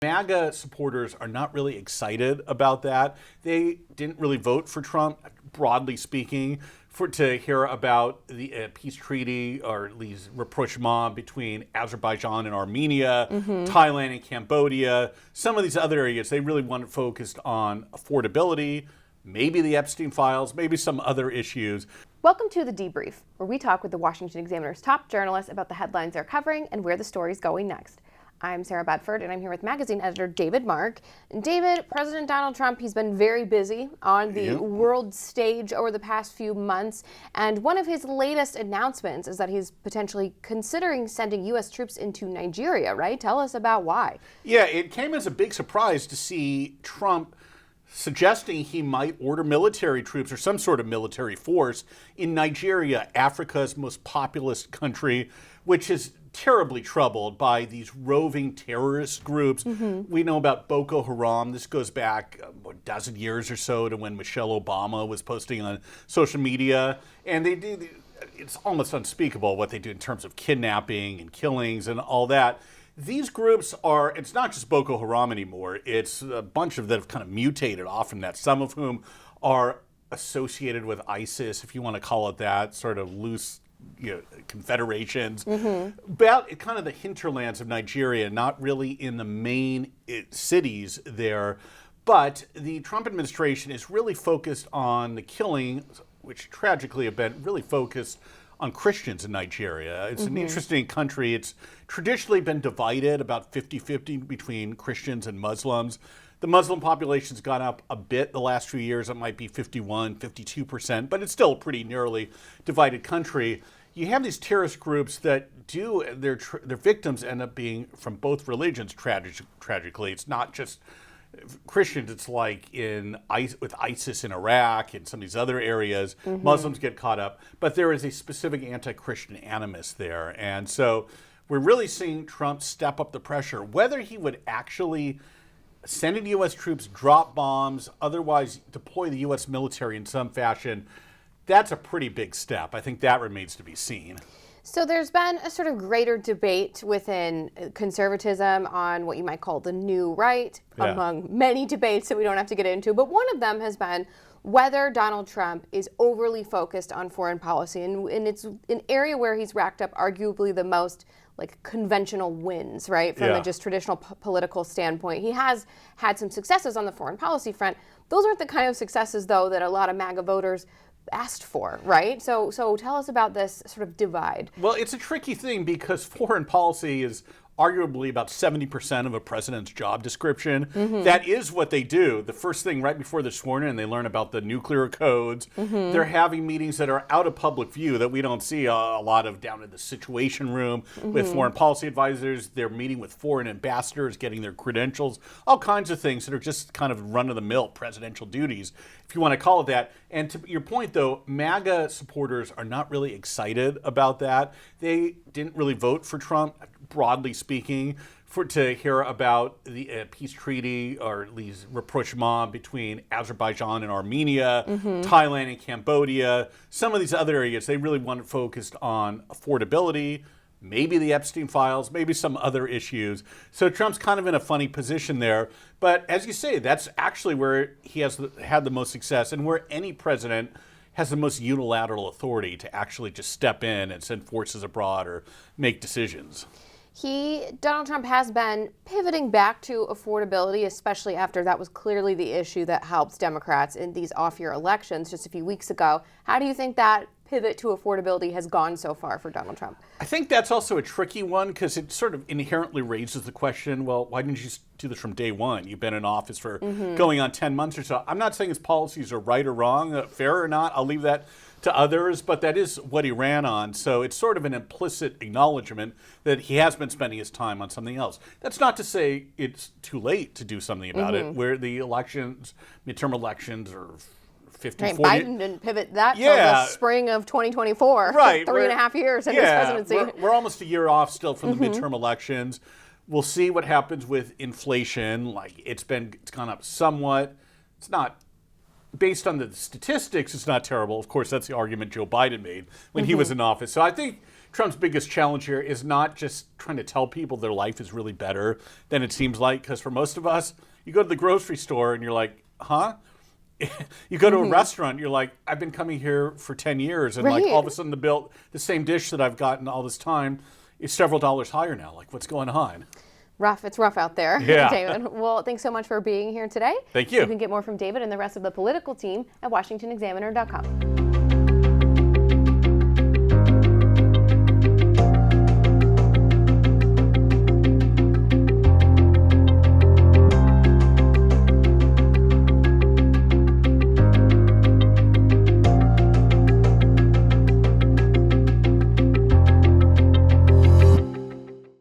MAGA supporters are not really excited about that. They didn't really vote for Trump, broadly speaking, to hear about the peace treaty or these rapprochement between Azerbaijan and Armenia, Thailand and Cambodia, some of these other areas. They really wanted focused on affordability, maybe the Epstein files, maybe some other issues. Welcome to The Debrief, where we talk with the Washington Examiner's top journalists about the headlines they're covering and where the story's going next. I'm Sarah Bedford, and I'm here with magazine editor David Mark. And David, President Donald Trump, he's been very busy on the world stage over the past few months. And one of his latest announcements is that he's potentially considering sending U.S. troops into Nigeria, right? Tell us about why. Yeah, it came as a big surprise to see Trump suggesting he might order military troops or some sort of military force in Nigeria, Africa's most populous country, which is terribly troubled by these roving terrorist groups. We know about Boko Haram. This goes back a dozen years or so to when Michelle Obama was posting on social media. And it's almost unspeakable what they do in terms of kidnapping and killings and all that. These groups are, it's not just Boko Haram anymore. It's a bunch of that have kind of mutated off from that, some of whom are associated with ISIS, if you want to call it that, sort of loose confederations, about kind of the hinterlands of Nigeria, not really in the main cities there. But the Trump administration is really focused on the killing, which tragically have been really focused on Christians in Nigeria. It's an interesting country. It's traditionally been divided about 50-50 between Christians and Muslims. The Muslim population's gone up a bit the last few years. It might be 51, 52%, but it's still a pretty narrowly divided country. You have these terrorist groups that their victims end up being from both religions, tragically. It's not just Christians, it's like with ISIS in Iraq and some of these other areas, Muslims get caught up, but there is a specific anti-Christian animus there. And so we're really seeing Trump step up the pressure. Whether he would actually send in U.S. troops, drop bombs, otherwise deploy the U.S. military in some fashion, that's a pretty big step. I think that remains to be seen. So there's been a sort of greater debate within conservatism on what you might call the new right, among many debates that we don't have to get into. But one of them has been whether Donald Trump is overly focused on foreign policy. And it's an area where he's racked up arguably the most conventional wins, right, from a just traditional political standpoint. He has had some successes on the foreign policy front. Those aren't the kind of successes, though, that a lot of MAGA voters asked for, right? So tell us about this sort of divide. Well, it's a tricky thing because foreign policy is arguably about 70% of a president's job description. That is what they do. The first thing right before they're sworn in, they learn about the nuclear codes. They're having meetings that are out of public view that we don't see a lot of down in the Situation Room with foreign policy advisors. They're meeting with foreign ambassadors, getting their credentials, all kinds of things that are just kind of run-of-the-mill presidential duties, if you want to call it that. And to your point, though, MAGA supporters are not really excited about that. They didn't really vote for Trump, broadly speaking, to hear about the peace treaty or these rapprochement between Azerbaijan and Armenia, Thailand and Cambodia, some of these other areas. They really wanted focused on affordability, maybe the Epstein files, maybe some other issues. So Trump's kind of in a funny position there. But as you say, that's actually where he has had the most success and where any president has the most unilateral authority to actually just step in and send forces abroad or make decisions. Donald Trump has been pivoting back to affordability, especially after that was clearly the issue that helped Democrats in these off-year elections just a few weeks ago. How do you think that pivot to affordability has gone so far for Donald Trump? I think that's also a tricky one because it sort of inherently raises the question, well, why didn't you do this from day one? You've been in office for going on 10 months or so. I'm not saying his policies are right or wrong, fair or not. I'll leave that to others, but that is what he ran on. So it's sort of an implicit acknowledgement that he has been spending his time on something else. That's not to say it's too late to do something about it, where the elections, midterm elections, are 50, right, 40. Biden didn't pivot that till the spring of 2024. Right. 3.5 years in his presidency. We're almost a year off still from the midterm elections. We'll see what happens with inflation. It's gone up somewhat. It's not, based on the statistics, it's not terrible. Of course, that's the argument Joe Biden made when he was in office. So I think Trump's biggest challenge here is not just trying to tell people their life is really better than it seems like, because for most of us, you go to the grocery store and you're like, huh? You go to a restaurant, you're like, I've been coming here for 10 years, and like all of a sudden the same dish that I've gotten all this time is several dollars higher now. Like, what's going on? Rough. It's rough out there, Yeah. David. Well, thanks so much for being here today. Thank you. You can get more from David and the rest of the political team at washingtonexaminer.com.